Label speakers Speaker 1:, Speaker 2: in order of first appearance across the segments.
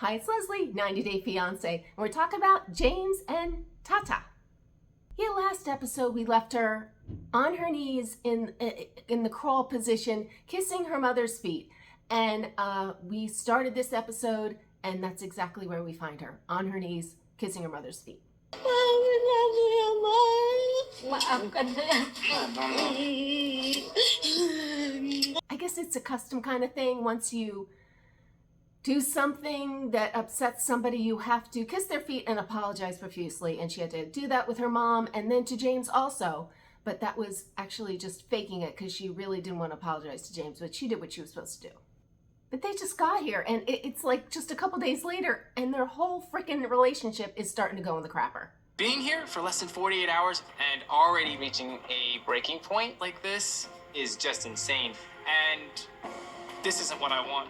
Speaker 1: Hi, it's Leslie, 90 Day Fiancé, and we're talking about James and Tata. Yeah, last episode we left her on her knees in the crawl position, kissing her mother's feet. And we started this episode, and that's exactly where we find her, on her knees, kissing her mother's feet. I guess it's a custom kind of thing. Once you do something that upsets somebody, you have to kiss their feet and apologize profusely. And she had to do that with her mom and then to James also. But that was actually just faking it because she really didn't want to apologize to James, but she did what she was supposed to do. But they just got here, and it's like just a couple days later, and their whole freaking relationship is starting to go in the crapper.
Speaker 2: Being here for less than 48 hours and already reaching a breaking point like this is just insane. And this isn't what I want.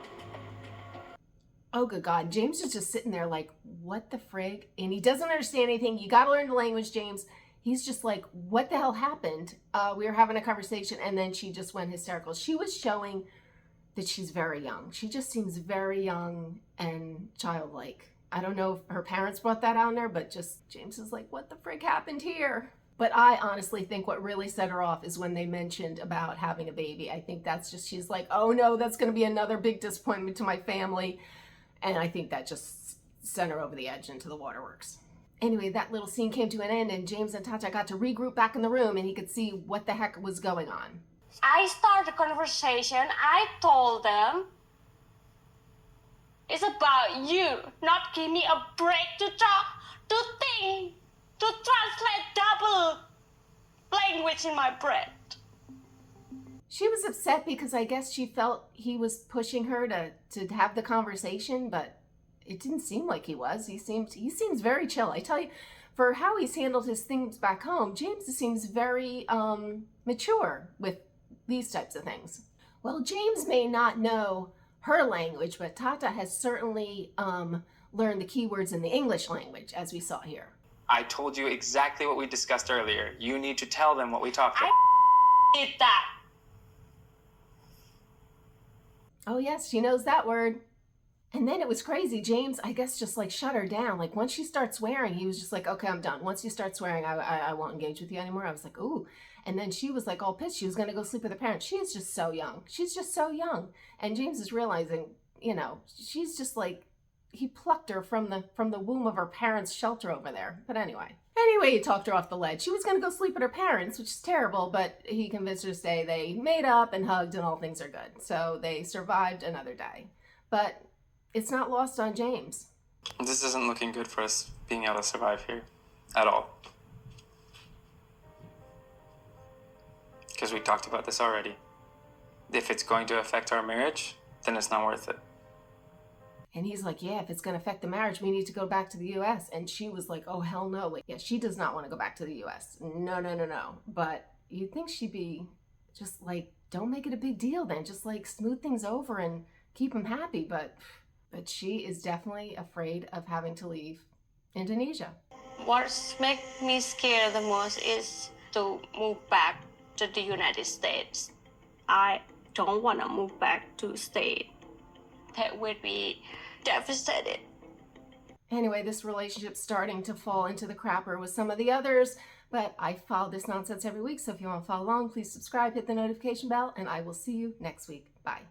Speaker 1: Oh, good God. James is just sitting there like, what the frig? And he doesn't understand anything. You got to learn the language, James. He's just like, what the hell happened? We were having a conversation, and then she just went hysterical. She was showing that she's very young. She just seems very young and childlike. I don't know if her parents brought that out in there, but just James is like, what the frig happened here? But I honestly think what really set her off is when they mentioned about having a baby. I think that's just, she's like, oh no, that's going to be another big disappointment to my family. And I think that just sent her over the edge into the waterworks. Anyway, that little scene came to an end, and James and Tata got to regroup back in the room, and he could see what the heck was going on.
Speaker 3: I started the conversation. I told them, it's about you, not give me a break to talk, to think, to translate double language in my brain.
Speaker 1: She was upset because I guess she felt he was pushing her to have the conversation, but it didn't seem like he was. He seems very chill. I tell you, for how he's handled his things back home, James seems very mature with these types of things. Well, James may not know her language, but Tata has certainly learned the keywords in the English language, as we saw here.
Speaker 2: I told you exactly what we discussed earlier. You need to tell them what we talked about.
Speaker 3: I did that.
Speaker 1: Oh yes, she knows that word. And then it was crazy. James, I guess, just like shut her down. Like once she starts swearing, he was just like, okay, I'm done. Once you start swearing, I won't engage with you anymore. I was like, ooh. And then she was like all pissed. She was going to go sleep with her parents. She is just so young. She's just so young. And James is realizing, you know, she's just like, he plucked her from the womb of her parents' shelter over there. But anyway, he talked her off the ledge. She was going to go sleep with her parents, which is terrible, but he convinced her to stay. They made up and hugged and all things are good. So they survived another day. But it's not lost on James.
Speaker 2: This isn't looking good for us being able to survive here at all. Because we talked about this already. If it's going to affect our marriage, then it's not worth it.
Speaker 1: And he's like, yeah, if it's going to affect the marriage, we need to go back to the U.S. And she was like, oh, hell no. Like, yeah, she does not want to go back to the U.S. No. But you'd think she'd be just like, don't make it a big deal then. Just like smooth things over and keep him happy. But she is definitely afraid of having to leave Indonesia.
Speaker 3: What makes me scared the most is to move back to the United States. I don't want to move back to state. That would be devastated.
Speaker 1: Anyway, this relationship's starting to fall into the crapper with some of the others, but I follow this nonsense every week, so if you want to follow along, please subscribe, hit the notification bell, and I will see you next week. Bye.